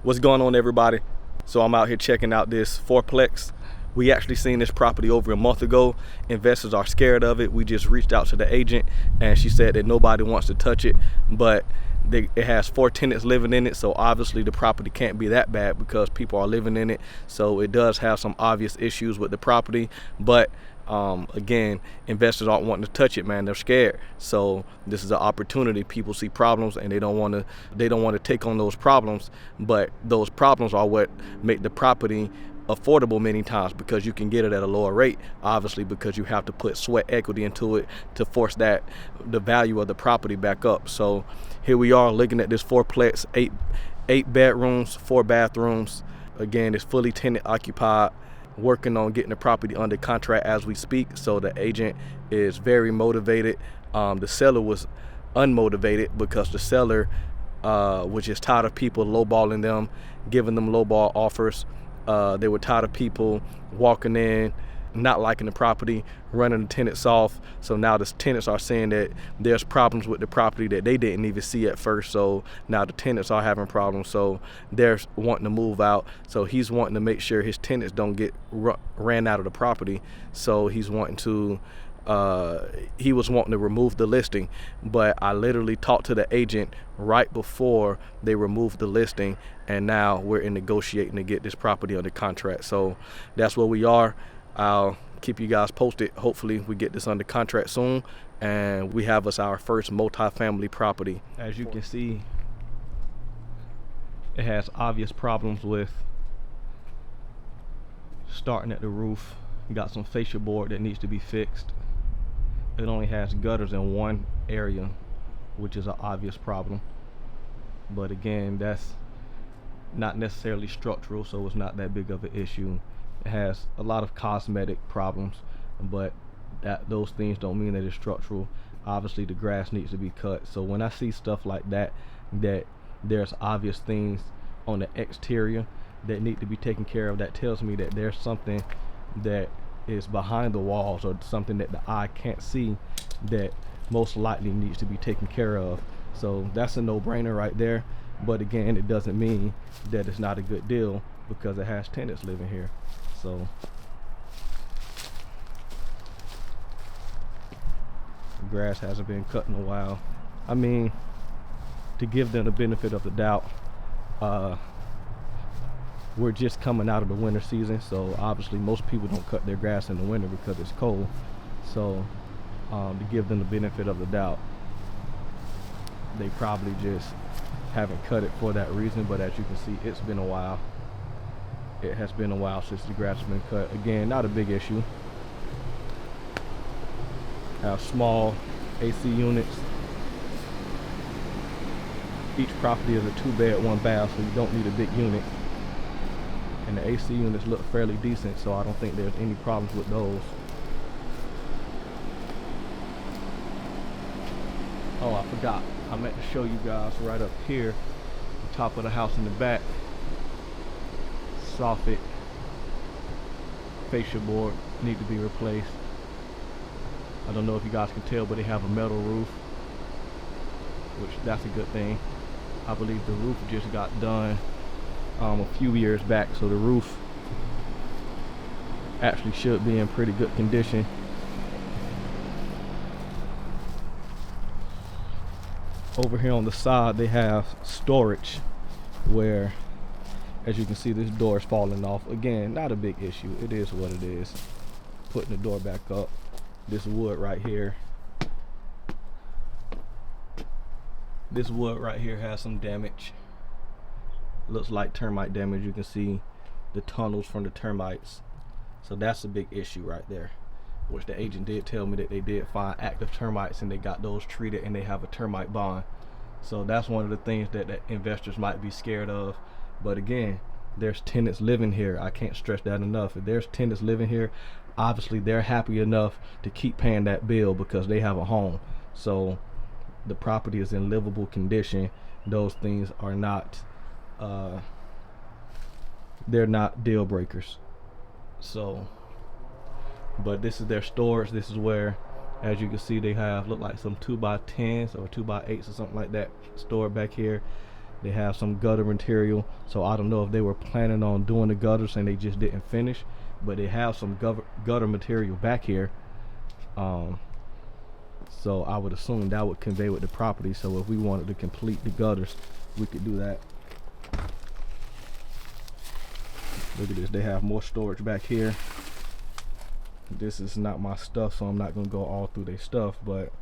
What's going on, everybody? So I'm out here checking out this fourplex. We actually seen this property over a month ago. Investors are scared of it. We just reached out to the agent and she said that nobody wants to touch it, but it has 4 tenants living in it, so obviously the property can't be that bad because people are living in it. So it does have some obvious issues with the property, but again, investors aren't wanting to touch it, man. They're scared. So this is an opportunity. People see problems and they don't want to take on those problems, but those problems are what make the property affordable many times, because you can get it at a lower rate, obviously, because you have to put sweat equity into it to force the value of the property back up. So here we are looking at this fourplex, eight bedrooms, 4 bathrooms. Again, it's fully tenant occupied, working on getting the property under contract as we speak. So the agent is very motivated. The seller was unmotivated because the seller was just tired of people lowballing them, giving them lowball offers. They were tired of people walking in, not liking the property, running the tenants off. So now the tenants are saying that there's problems with the property that they didn't even see at first. So now the tenants are having problems. So they're wanting to move out. So he's wanting to make sure his tenants don't get ran out of the property. So he's wanting to he was wanting to remove the listing, but I literally talked to the agent right before they removed the listing, and now we're in negotiating to get this property under contract. So that's where we are. I'll keep you guys posted. Hopefully we get this under contract soon and we have us our first multifamily property. As you can see, it has obvious problems with starting at the roof. You got some fascia board that needs to be fixed. It only has gutters in one area, which is an obvious problem. But again, that's not necessarily structural, so it's not that big of an issue. It has a lot of cosmetic problems, but those things don't mean that it's structural. Obviously the grass needs to be cut. So when I see stuff like that there's obvious things on the exterior that need to be taken care of, that tells me that there's something that is behind the walls or something that the eye can't see that most likely needs to be taken care of. So that's a no-brainer right there. But again, it doesn't mean that it's not a good deal because it has tenants living here. So the grass hasn't been cut in a while. I mean, to give them the benefit of the doubt, we're just coming out of the winter season, so obviously most people don't cut their grass in the winter because it's cold. So to give them the benefit of the doubt, they probably just haven't cut it for that reason. But as you can see, it's been a while. It has been a while since the grass has been cut. Again, not a big issue. Have small AC units. Each property is a 2-bed, 1-bath, so you don't need a big unit. And the AC units look fairly decent, so I don't think there's any problems with those. Oh, I forgot. I meant to show you guys right up here, the top of the house in the back. Soffit, fascia board need to be replaced. I don't know if you guys can tell, but they have a metal roof, which that's a good thing. I believe the roof just got done a few years back, so the roof actually should be in pretty good condition. Over here on the side they have storage where, as you can see, this door is falling off. Again, not a big issue. It is what it is. Putting the door back up. This wood right here has some damage. Looks like termite damage. You can see the tunnels from the termites. So that's a big issue right there, which the agent did tell me that they did find active termites and they got those treated and they have a termite bond. So that's one of the things that investors might be scared of. But again, there's tenants living here. I can't stress that enough. If there's tenants living here, obviously they're happy enough to keep paying that bill because they have a home. So the property is in livable condition. Those things are not they're not deal breakers. So, but this is their storage. This is where, as you can see, they have look like some 2x10s or 2x8s or something like that stored back here. They have some gutter material, so I don't know if they were planning on doing the gutters and they just didn't finish, but they have some gutter material back here. So I would assume that would convey with the property. So if we wanted to complete the gutters, we could do that. Look at this, they have more storage back here. This is not my stuff, so I'm not gonna go all through their stuff, but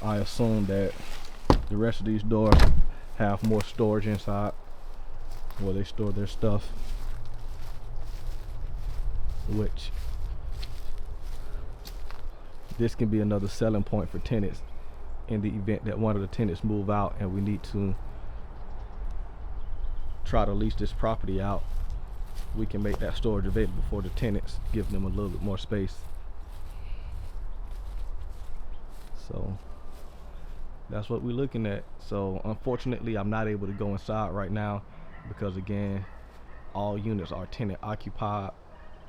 I assume that the rest of these doors have more storage inside where they store their stuff, which this can be another selling point for tenants in the event that one of the tenants move out and we need to try to lease this property out. We can make that storage available for the tenants, give them a little bit more space. So that's what we're looking at. So unfortunately, I'm not able to go inside right now because, again, all units are tenant occupied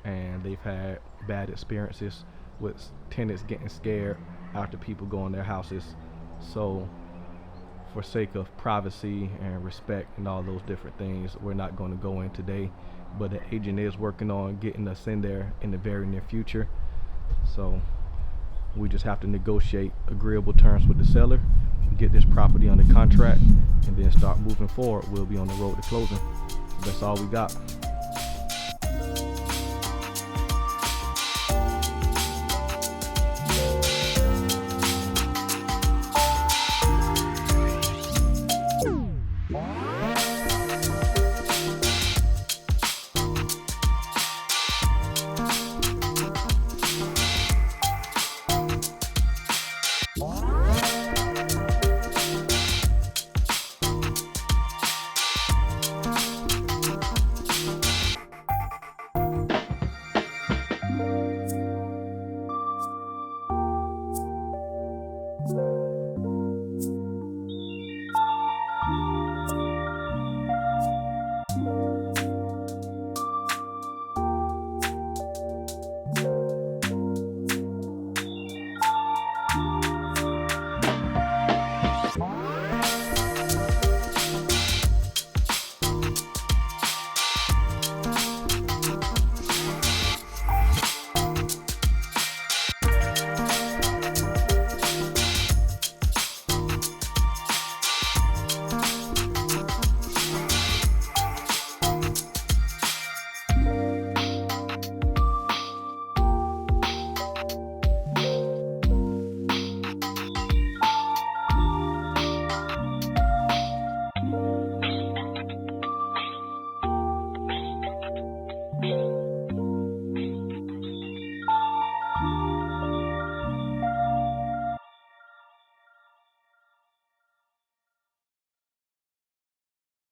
and they've had bad experiences with tenants getting scared after people go in their houses. So for sake of privacy and respect and all those different things, we're not going to go in today, but the agent is working on getting us in there in the very near future. So we just have to negotiate agreeable terms with the seller, get this property under contract, and then start moving forward. We'll be on the road to closing. That's all we got.